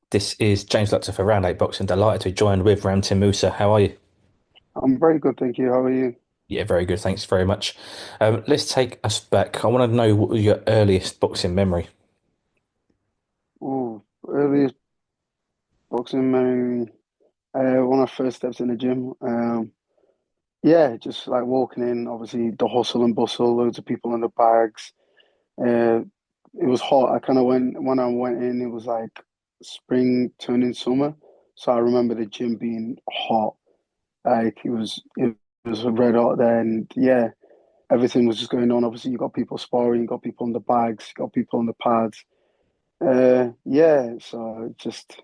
This is James Lutzer for Round 8 Boxing. Delighted to be joined with Ramtin Musah. How are you? I'm very good, thank you. How are you? Yeah, very good. Thanks very much. Let's take us back. I want to know what was your earliest boxing memory. Oh, earliest boxing memory. When I first stepped in the gym. Yeah, just like walking in, obviously the hustle and bustle, loads of people in the bags. Uh, it was hot. I kind of went when I went in. It was like spring turning summer, so I remember the gym being hot. Like it was red hot there, and yeah, everything was just going on. Obviously, you got people sparring, you got people in the bags, you got people on the pads. Yeah, so just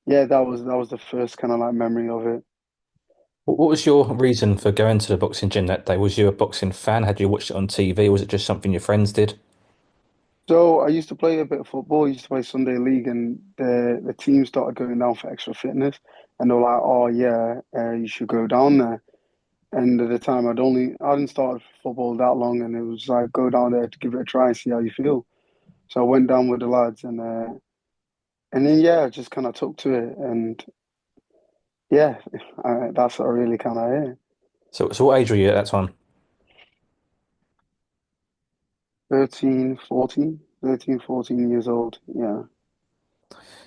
yeah, that was the first kind of like memory of it. What was your reason for going to the boxing gym that day? Was you a boxing fan? Had you watched it on TV? Was it just something your friends did? So I used to play a bit of football. I used to play Sunday league, and the team started going down for extra fitness, and they were like, "Oh yeah, you should go down there." And at the time, I hadn't started football that long, and it was like go down there to give it a try and see how you feel. So I went down with the lads, and then yeah, I just kind of took to it, and yeah, that's what really kind of it. So what age were you at that time? 13, 14 years old. Yeah.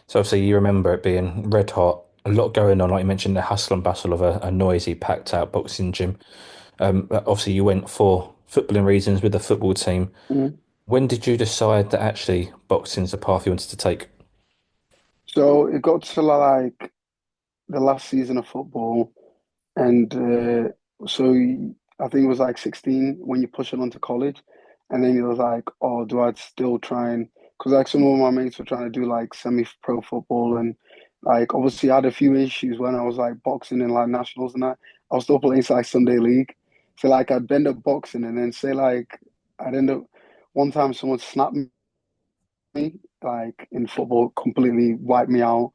So obviously you remember it being red hot, a lot going on, like you mentioned, the hustle and bustle of a noisy, packed out boxing gym. Obviously you went for footballing reasons with the football team. Mhm. When did you decide that actually boxing's the path you wanted to take? So it got to like the last season of football, and I think it was like 16 when you push it onto college, and then it was like, oh, do I still try and because like some of my mates were trying to do like semi-pro football, and like obviously I had a few issues when I was like boxing in like nationals and that. I was still playing like Sunday league, so like I'd end up boxing and then say like I'd end up one time someone snapped me like in football, completely wiped me out.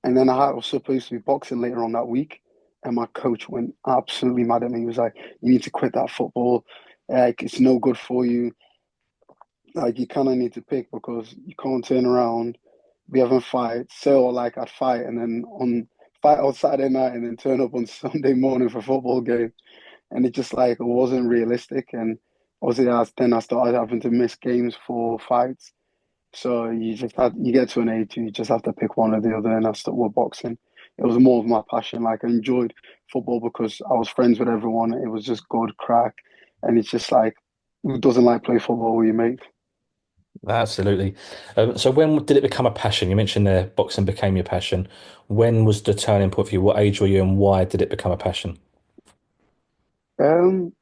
And then I was supposed to be boxing later on that week, and my coach went absolutely mad at me. He was like, "You need to quit that football. Like it's no good for you. Like you kind of need to pick because you can't turn around, be having fights. So like I'd fight and then on fight on Saturday night and then turn up on Sunday morning for a football game, and it just like it wasn't realistic. And obviously, then I started having to miss games for fights. So you get to an age you just have to pick one or the other, and I stuck with boxing. It was more of my passion. Like I enjoyed football because I was friends with everyone. It was just good crack, and it's just like who doesn't like play football with your mates? Absolutely. So when did it become a passion? You mentioned there boxing became your passion. When was the turning point for you? What age were you and why did it become a passion? Um,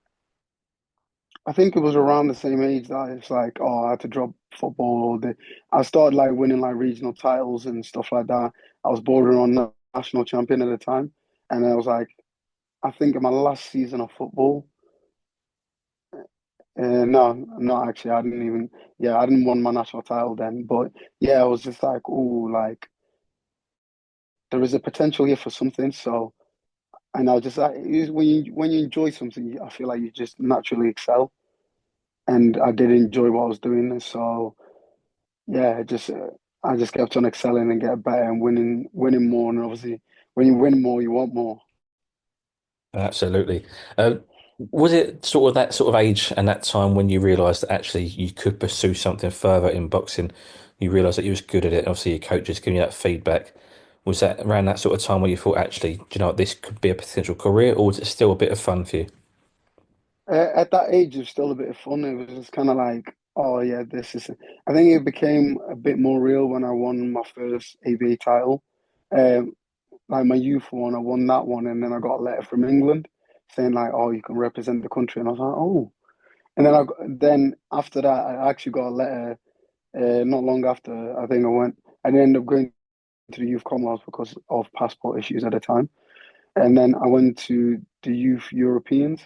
I think it was around the same age that it's like, oh, I had to drop football. I started like winning like regional titles and stuff like that. I was bordering on national champion at the time, and I was like, I think in my last season of football. No, not actually. I didn't even. Yeah, I didn't won my national title then, but yeah, I was just like, oh, like there is a potential here for something. So, and I just like when you enjoy something, I feel like you just naturally excel, and I did enjoy what I was doing. So yeah, I just kept on excelling and getting better and winning more. And obviously, when you win more, you want more. Absolutely. Was it sort of that sort of age and that time when you realised that actually you could pursue something further in boxing? You realised that you was good at it. Obviously, your coach is giving you that feedback. Was that around that sort of time where you thought, actually, do you know what, this could be a potential career, or was it still a bit of fun for you? At that age, it was still a bit of fun. It was just kind of like, oh yeah, this is. I think it became a bit more real when I won my first ABA title. Um, like my youth one, I won that one, and then I got a letter from England saying like, oh, you can represent the country, and I was like, oh. And then after that, I actually got a letter. Not long after, I think I went. I didn't end up going to the youth Commonwealth because of passport issues at the time, and then I went to the youth Europeans.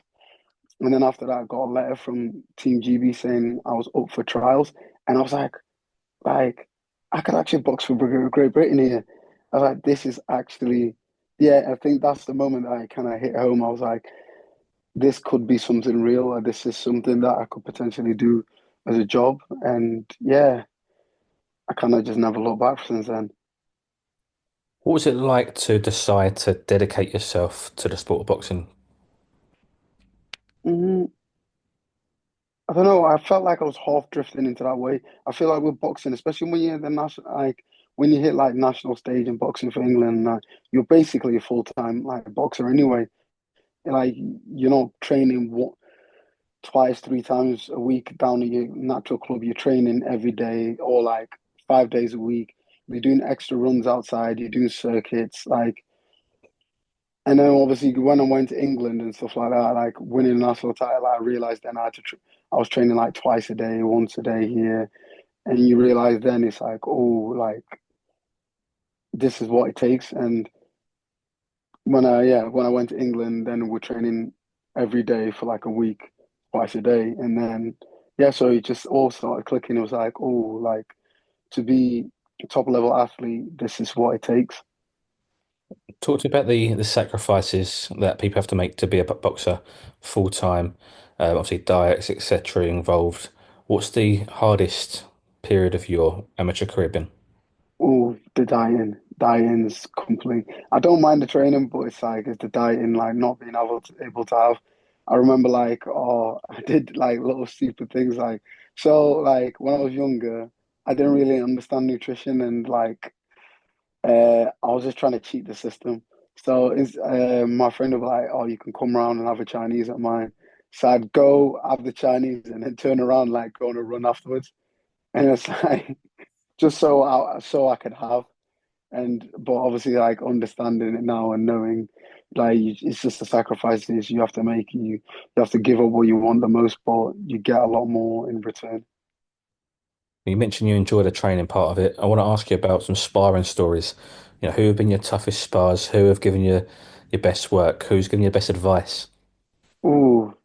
And then after that, I got a letter from Team GB saying I was up for trials, and I was like I could actually box for Great Britain here. I was like, this is actually, yeah. I think that's the moment that I kind of hit home. I was like, this could be something real, or this is something that I could potentially do as a job. And yeah, I kind of just never looked back since then. What was it like to decide to dedicate yourself to the sport of boxing? Mm, I don't know. I felt like I was half drifting into that way. I feel like with boxing, especially when you're the national, like when you hit like national stage in boxing for England, you're basically a full-time like boxer anyway. Like you're not training twice, three times a week down at your natural club. You're training every day or like 5 days a week. You're doing extra runs outside. You're doing circuits. And then obviously when I went to England and stuff like that, like winning the national title, I realized then I was training like twice a day, once a day here, and you realize then it's like, oh, like this is what it takes. And when I went to England, then we're training every day for like a week, twice a day, and then so it just all started clicking. It was like, oh, like to be a top level athlete, this is what it takes. Talk to me about the sacrifices that people have to make to be a boxer full time. Obviously, diets, etc., involved. What's the hardest period of your amateur career been? Oh, the dieting's complete. I don't mind the training, but it's the dieting, like not being able to have. I remember like, oh, I did like little stupid things like when I was younger, I didn't really understand nutrition and I was just trying to cheat the system. So my friend would be like, oh, you can come around and have a Chinese at mine. So I'd go have the Chinese and then turn around like go on a run afterwards. And it's like just so I could have. And but obviously, like understanding it now and knowing, it's just the sacrifices you have to make. You have to give up what you want the most, but you get a lot more in return. You mentioned you enjoy the training part of it. I want to ask you about some sparring stories. Who have been your toughest spars? Who have given you your best work? Who's given you your best advice? Ooh,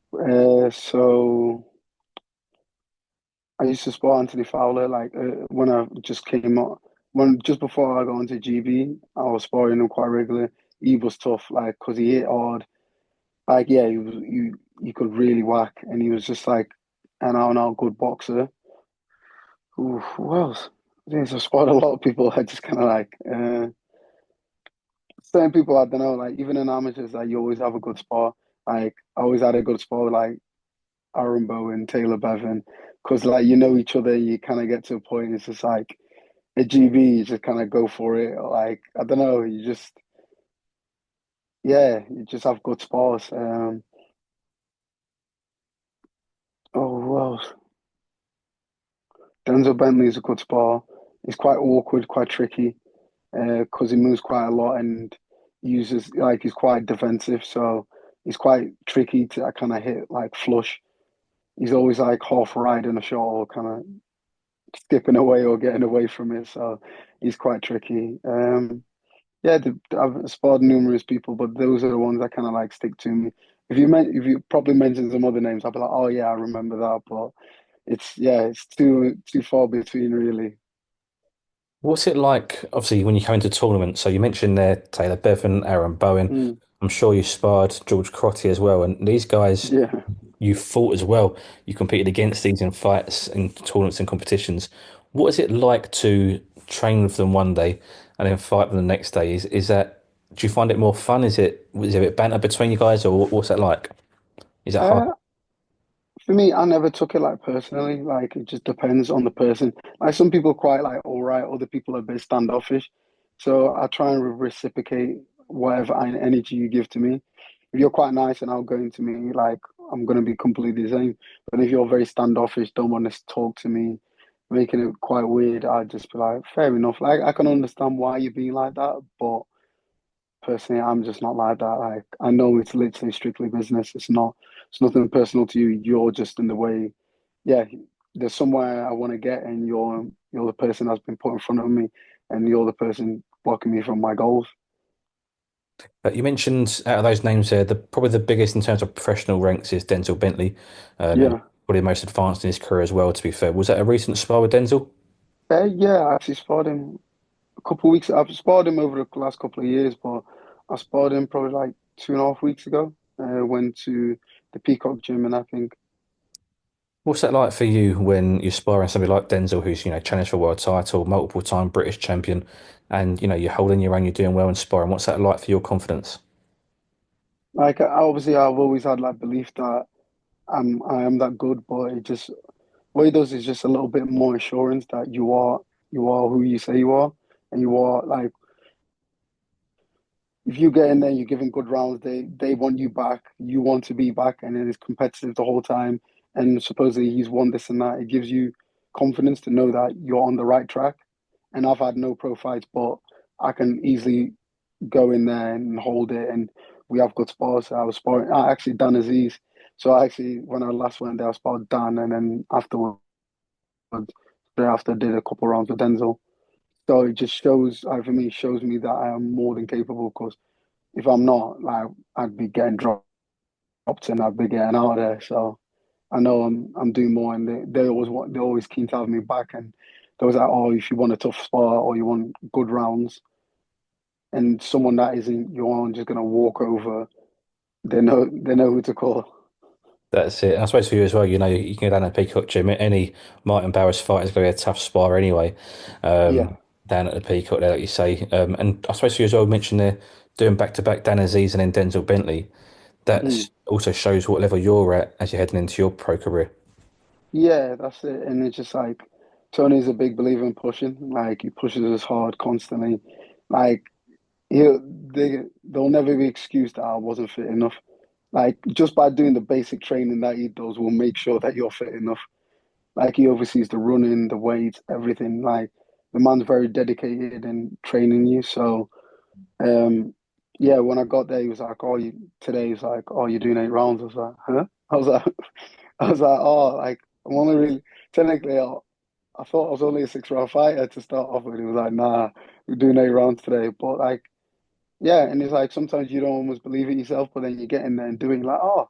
so I used to spar Anthony Fowler when I just came up. When just before I got into GB, I was sparring him quite regularly. He was tough, like because he hit hard. Like yeah, he could really whack, and he was just like an out and out good boxer. Ooh, who else? I think I've spotted a lot of people. I just kind of certain people. I don't know. Like even in amateurs, like you always have a good spot. Like I always had a good spot with like Aaron Bowen, Taylor Bevan, because like you know each other. You kind of get to a point. It's just like at GB, you just kind of go for it. Like I don't know. You just have good spots. Oh, who else? Denzel Bentley is a good spot. It's quite awkward, quite tricky. Because he moves quite a lot and uses like he's quite defensive, so he's quite tricky to kind of hit like flush. He's always like half right in a shot or kind of skipping away or getting away from it, so he's quite tricky. I've sparred numerous people, but those are the ones that kind of like stick to me. If you probably mentioned some other names, I'll be like, oh yeah, I remember that, but it's too far between really. What's it like, obviously, when you come into tournaments? So you mentioned there Taylor Bevan, Aaron Bowen. Mm, I'm sure you sparred George Crotty as well. And these guys, yeah. you fought as well. You competed against these in fights and tournaments and competitions. What is it like to train with them one day and then fight them the next day? Do you find it more fun? Was there a bit banter between you guys, or what's that like? Is that hard? Uh, For me, I never took it like personally. Like it just depends on the person. Like some people are quite like all right, other people are a bit standoffish. So I try and reciprocate whatever energy you give to me. If you're quite nice and outgoing to me, like I'm gonna be completely the same. But if you're very standoffish, don't want to talk to me, making it quite weird, I'd just be like, fair enough. Like I can understand why you're being like that, but personally, I'm just not like that. Like I know it's literally strictly business. It's nothing personal to you. You're just in the way. Yeah, there's somewhere I want to get, and you're the person that's been put in front of me, and you're the person blocking me from my goals. You mentioned out of those names there, probably the biggest in terms of professional ranks is Denzel Bentley, and Yeah, probably the most advanced in his career as well, to be fair. Was that a recent spar with Denzel? yeah. I actually sparred him a couple of weeks. I've sparred him over the last couple of years, but I sparred him probably like 2.5 weeks ago. Went to the Peacock Gym, and I think. What's that like for you when you're sparring somebody like Denzel, who's, challenged for a world title, multiple time British champion? and you're holding your own, you're doing well in sparring. What's that like for your confidence? Like obviously, I've always had like belief that I am that good, but it just what it does is just a little bit more assurance that you are who you say you are, and you are like if you get in there, you're giving good rounds. They want you back. You want to be back, and it is competitive the whole time. And supposedly he's won this and that. It gives you confidence to know that you're on the right track. And I've had no pro fights, but I can easily go in there and hold it. And we have good spars. I was sparring. I actually Dan Aziz. So I actually, when I last went there, I sparred Dan, and then afterwards, thereafter, did a couple rounds with Denzel. So it just shows, for me, shows me that I am more than capable. Because if I'm not, like, I'd be getting dropped and I'd be getting out of there. So I know I'm doing more, and they always they're always keen to have me back. And they was like, oh, if you want a tough spar or you want good rounds, and someone that isn't your own just gonna walk over, they know who to call. That's it. And I suppose for you as well, you can go down to the Peacock Gym. Any Martin Barras fight is going to be a tough spar anyway, Yeah. down at the Peacock there, like you say. And I suppose for you as well, mentioned there, doing back-to-back Dan Aziz and then Denzel Bentley. That Mm. also shows what level you're at as you're heading into your pro career. Yeah, that's it. And it's just like Tony's a big believer in pushing. Like he pushes us hard constantly. Like they'll never be excused that I wasn't fit enough. Like just by doing the basic training that he does will make sure that you're fit enough. Like he oversees the running, the weights, everything. Like the man's very dedicated in training you. So um yeah, when I got there, he was like, "Oh, you today?" He's like, "Oh, you're doing 8 rounds." I was like, "Huh?" I was like, I was like, "Oh, like I'm only really technically." I thought I was only a 6 round fighter to start off with. He was like, "Nah, we're doing 8 rounds today." But like, yeah, and it's like sometimes you don't almost believe it yourself, but then you get in there and doing like, oh,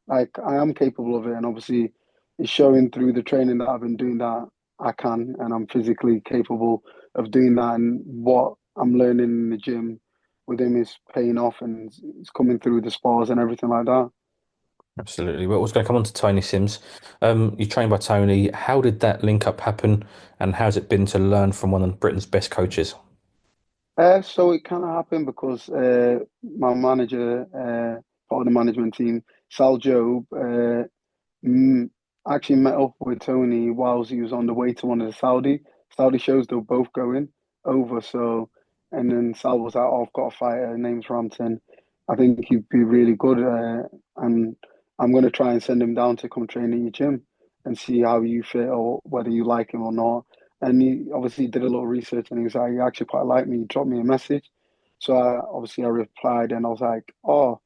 like I am capable of it, and obviously it's showing through the training that I've been doing that I can, and I'm physically capable of doing that, and what I'm learning in the gym with him is paying off, and it's coming through the spars and everything like that. Absolutely. Well, I was going to come on to Tony Sims. You trained by Tony. How did that link up happen, and how's it been to learn from one of Britain's best coaches? So it kind of happened because my manager, part of the management team, Sal Job, Mm, I actually met up with Tony whilst he was on the way to one of the Saudi shows. They were both going over. So, and then Sal was like, "Oh, I've got a fighter. His name's Ramtin. I think he'd be really good, and I'm going to try and send him down to come train in your gym and see how you fit or whether you like him or not." And he obviously did a little research, and he was like, "He actually quite liked me." He dropped me a message, so I replied, and I was like, "Oh."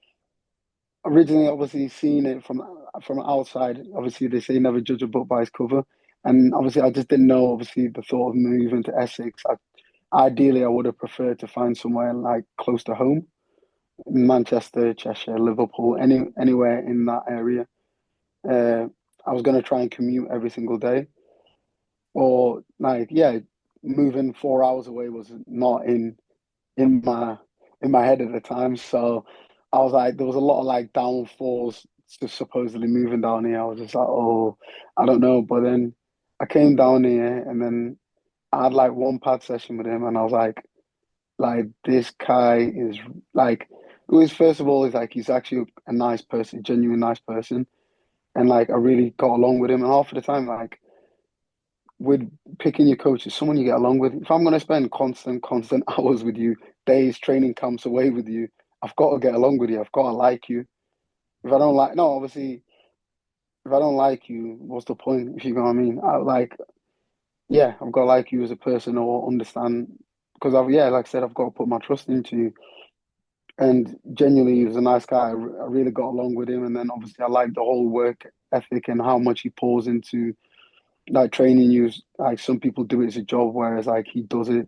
Originally obviously seeing it from outside. Obviously they say never judge a book by its cover, and obviously I just didn't know obviously the thought of moving to Essex. Ideally I would have preferred to find somewhere like close to home, Manchester, Cheshire, Liverpool, anywhere in that area. uh, I was going to try and commute every single day, or like, yeah, moving 4 hours away was not in my in my head at the time. So I was like, there was a lot of like downfalls to supposedly moving down here. I was just like, oh, I don't know. But then I came down here, and then I had like one pad session with him, and I was like this guy is like, it was first of all, he's like he's actually a nice person, genuine nice person, and like I really got along with him. And half of the time, like with picking your coach is someone you get along with. If I'm going to spend constant hours with you, days, training camps away with you, I've got to get along with you. I've got to like you. If I don't like, no, obviously, if I don't like you, what's the point? If you know what I mean? Yeah, I've got to like you as a person or understand. Because yeah, like I said, I've got to put my trust into you. And genuinely, he was a nice guy. I really got along with him. And then obviously, I like the whole work ethic and how much he pours into like training you. Like some people do it as a job, whereas like he does it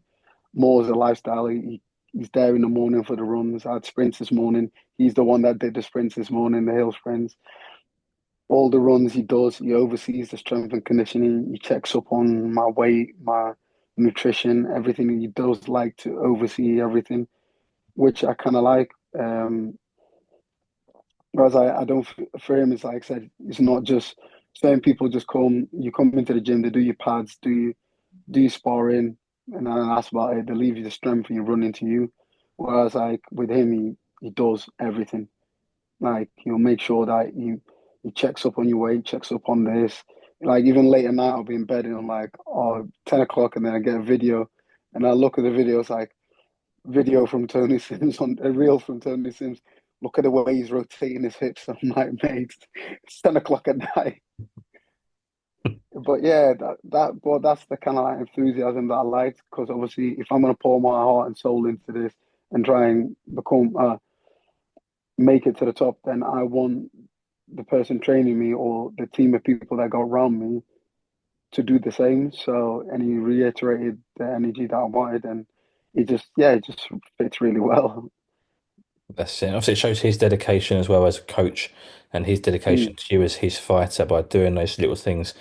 more as a lifestyle. He's there in the morning for the runs. I had sprints this morning. He's the one that did the sprints this morning, the hill sprints. All the runs he does, he oversees the strength and conditioning. He checks up on my weight, my nutrition, everything. He does like to oversee everything, which I kind of like. Whereas I don't, for him, it's like I said, it's not just certain people just come, you come into the gym, they do your pads, do you sparring. and then that's about it. They leave you the strength and you run into you. Whereas like with him, he does everything. Like he'll make sure that you he checks up on your weight, checks up on this. Like even late at night, I'll be in bed and I'm like, oh, 10 o'clock, and then I get a video, and I look at the video. It's like video from Tony Sims on a reel from Tony Sims. Look at the way he's rotating his hips. I'm like, mate, it's 10 o'clock at night. But yeah, but that's the kind of like enthusiasm that I liked because obviously, if I'm gonna pour my heart and soul into this and try and become make it to the top, then I want the person training me or the team of people that got around me to do the same. So, and he reiterated the energy that I wanted, and it just fits really well. That's it. Obviously, it shows his dedication as well as a coach and his dedication Mm. to you as his fighter by doing those little things.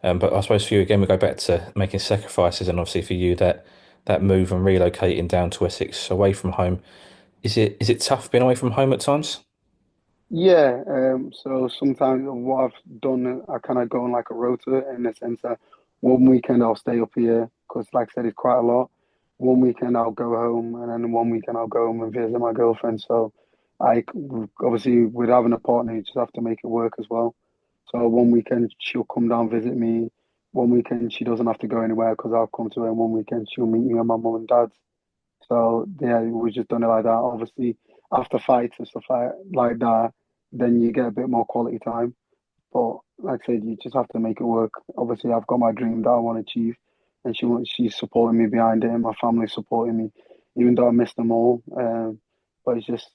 But I suppose for you again, we go back to making sacrifices, and obviously for you that move and relocating down to Essex, away from home. Is it tough being away from home at times? Yeah, so sometimes what I've done, I kind of go on like a rota in the sense that one weekend I'll stay up here because, like I said, it's quite a lot. One weekend I'll go home, and then one weekend I'll go home and visit my girlfriend. So, like, obviously, with having a partner, you just have to make it work as well. So, one weekend she'll come down visit me. One weekend she doesn't have to go anywhere because I'll come to her. And one weekend she'll meet me at my mum and dad's. So yeah, we just done it like that. Obviously, after fights and stuff like that, then you get a bit more quality time. But like I said, you just have to make it work. Obviously, I've got my dream that I want to achieve, and she's supporting me behind it, and my family's supporting me, even though I missed them all. But it's just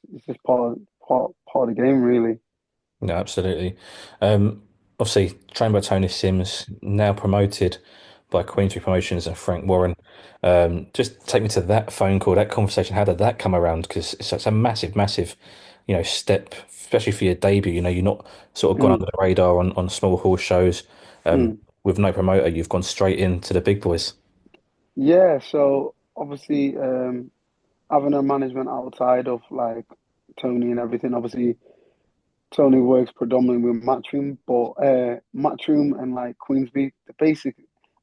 part of the game, really. No, absolutely. Obviously, trained by Tony Sims, now promoted by Queensbury Promotions and Frank Warren. Just take me to that phone call, that conversation. How did that come around? Because it's a massive, massive, step, especially for your debut. You're not sort of gone under Mm, the radar on small horse shows. mm. With no promoter, you've gone straight into the big boys. Yeah. So obviously, having a management outside of like Tony and everything, obviously. Tony works predominantly with Matchroom, but Matchroom and like Queensby, the basic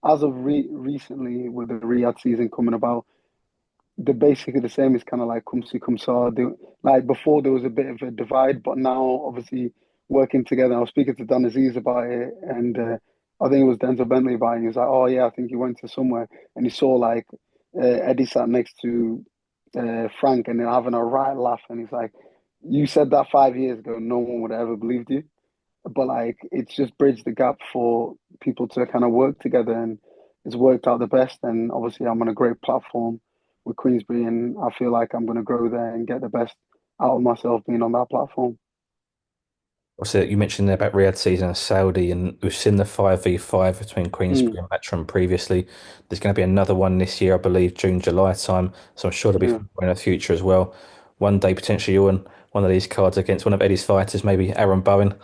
as of recently with the Riyadh season coming about, they're basically the same. It's kind of like come see, come saw. Like before, there was a bit of a divide, but now obviously working together. I was speaking to Dan Aziz about it, and I think it was Denzel Bentley about it. He was like, "Oh yeah, I think he went to somewhere and he saw like Eddie sat next to Frank, and they're having a right laugh, and he's like." You said that 5 years ago, no one would have ever believed you. But like, it's just bridged the gap for people to kind of work together, and it's worked out the best. And obviously, I'm on a great platform with Queensbury, and I feel like I'm going to grow there and get the best out of myself being on that platform. Also, you mentioned there about Riyadh season and Saudi, and we've seen the 5v5 between Mm, Queensbury and Matchroom previously. There's going to be another one this year, I believe, June, July time. So I'm sure there'll be yeah. in the future as well. One day, potentially, you're on one of these cards against one of Eddie's fighters, maybe Aaron Bowen.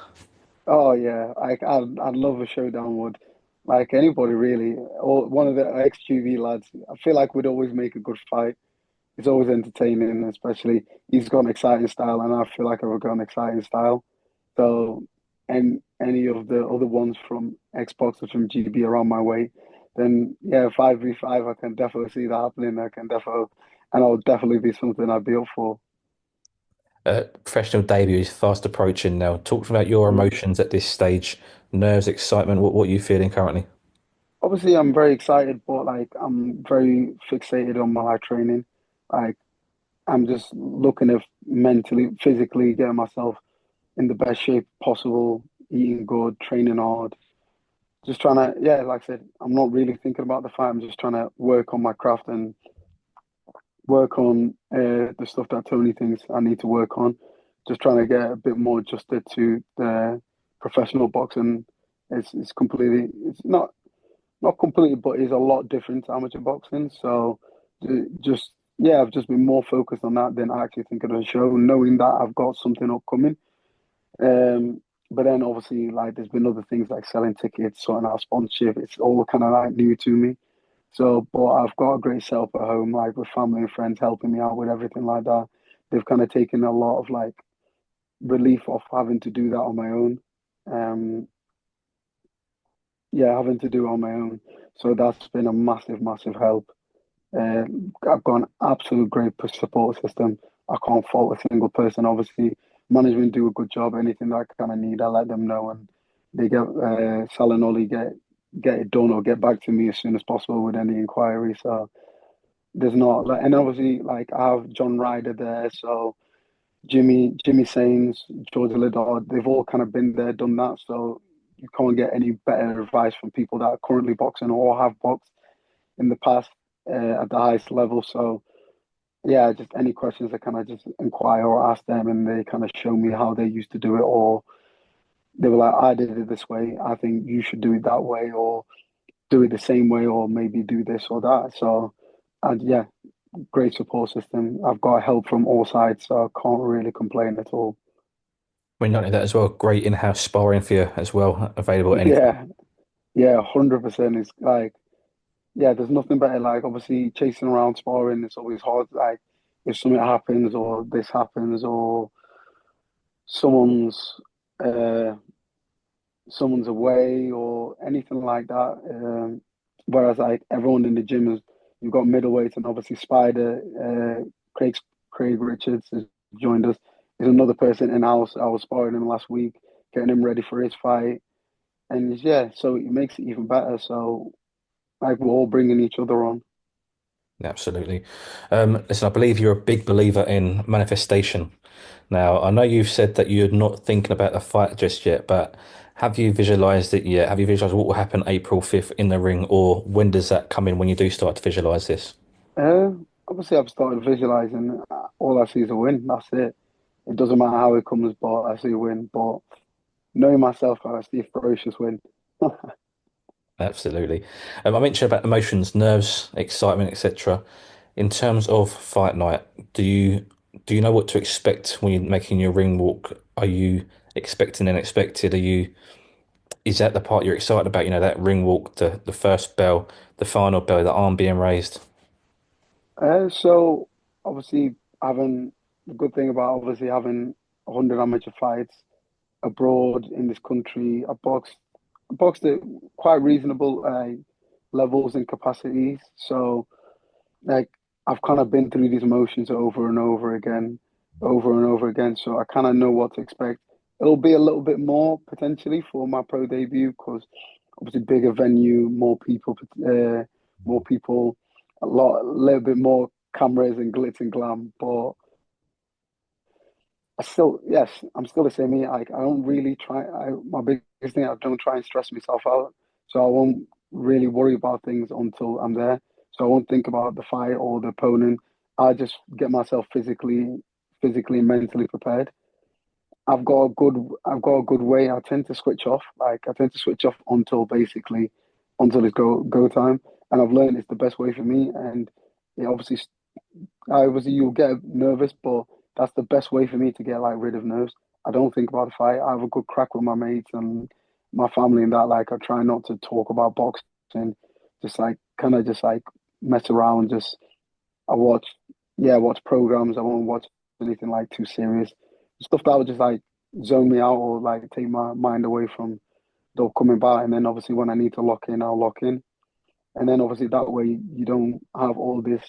Oh yeah. I'd love a showdown with like anybody really, or one of the ex-QV lads. I feel like we'd always make a good fight. It's always entertaining, especially he's got an exciting style, and I feel like I've got an exciting style. So, and any of the other ones from Xbox or from GB around my way, then yeah, 5v5, I can definitely see that happening. And I'll definitely be something I'd be up for. Professional debut is fast approaching now. Talk about your Mm. emotions at this stage, nerves, excitement. What are you feeling currently? Obviously, I'm very excited, but like I'm very fixated on my training. Like I'm just looking at mentally, physically getting myself in the best shape possible, eating good, training hard. Just trying to, yeah, like I said, I'm not really thinking about the fight. I'm just trying to work on my craft and work on the stuff that Tony thinks I need to work on. Just trying to get a bit more adjusted to the professional boxing. It's completely, it's not completely, but it's a lot different to amateur boxing. So just yeah, I've just been more focused on that than actually thinking of the show, knowing that I've got something upcoming. Um, but then obviously like there's been other things like selling tickets, sorting out sponsorship. It's all kind of like new to me. So, but I've got a great setup at home, like with family and friends helping me out with everything like that. They've kind of taken a lot of like relief off having to do that on my own. Um, yeah, having to do it on my own. So that's been a massive, massive help. Uh, I've got an absolute great support system. I can't fault a single person. Obviously, management do a good job. Anything that I kind of need, I let them know, and they get Sal and Ollie get it done or get back to me as soon as possible with any inquiry. So there's not like, and obviously, like I have John Ryder there, so Jimmy Sains, George Liddard, they've all kind of been there, done that. So you can't get any better advice from people that are currently boxing or have boxed in the past at the highest level. So yeah, just any questions I kind of just inquire or ask them, and they kind of show me how they used to do it, or they were like, I did it this way. I think you should do it that way, or do it the same way, or maybe do this or that. So, and yeah, great support system. I've got help from all sides, so I can't really complain at all. When not only that as well, great in-house sparring for you as well, available at any time. Yeah, yeah, 100%. It's like, yeah, there's nothing better. Like, obviously, chasing around sparring, it's always hard. Like, if something happens, or this happens, or someone's uh, someone's away, or anything like that. Whereas, like, everyone in the gym is, you've got middleweights, and obviously Spider, Craig Craig Richards has joined us. Is another person in house. I was sparring him last week, getting him ready for his fight. And yeah, so it makes it even better. So like we're all bringing each other on. Absolutely. Listen, I believe you're a big believer in manifestation. Now, I know you've said that you're not thinking about the fight just yet, but have you visualized it yet? Have you visualized what will happen April 5th in the ring, or when does that come in when you do start to visualize this? Uh, Obviously, I've started visualizing. All I see is a win. That's it. It doesn't matter how it comes, but I see a win. But knowing myself, I see a ferocious win. Absolutely. I mentioned about emotions, nerves, excitement, etc. In terms of fight night, do you know what to expect when you're making your ring walk? Are you expecting and expected? Are you Is that the part you're excited about? You know, that ring walk, the first bell, the final bell, the arm being raised. So obviously, having the good thing about obviously having 100 amateur fights abroad in this country, I boxed at quite reasonable levels and capacities. So like I've kind of been through these motions over and over again, over and over again. So I kind of know what to expect. It'll be a little bit more potentially for my pro debut because obviously bigger venue, more people, a little bit more cameras and glitz and glam. But I still, yes, I'm still the same. Me, like I don't really try. My biggest thing, I don't try and stress myself out. So I won't really worry about things until I'm there. So I won't think about the fight or the opponent. I just get myself physically and mentally prepared. I've got a good way. I tend to switch off. Like I tend to switch off until it's go time. And I've learned it's the best way for me. And it obviously obviously you'll get nervous, but that's the best way for me to get like rid of nerves. I don't think about the fight. I have a good crack with my mates and my family and that. Like I try not to talk about boxing, just like kind of just like mess around. Just I watch, yeah, watch programs. I won't watch anything like too serious. Stuff that would just like zone me out or like take my mind away from the upcoming bout. And then obviously when I need to lock in, I'll lock in. And then obviously that way you don't have all this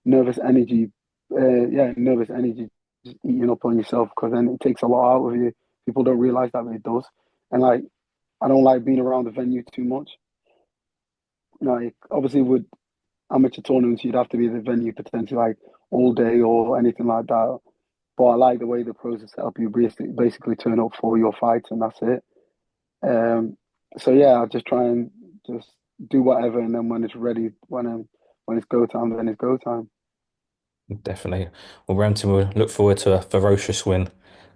nervous energy, nervous energy just eating up on yourself because then it takes a lot out of you. People don't realize that, but it does. And like, I don't like being around the venue too much. Like, obviously, with amateur tournaments, you'd have to be at the venue potentially like all day or anything like that. But I like the way the pros are set up. You basically turn up for your fights and that's it. Um, so yeah, I just try and just do whatever, and then when it's ready, when it's go time, then it's go time. Definitely. Well, Ramtin, we'll look forward to a ferocious win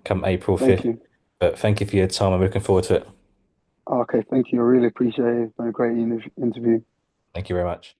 come April Thank 5th. you. But thank you for your time. I'm looking forward to it. Okay, thank you. I really appreciate it. It's been a great interview. Thank you very much.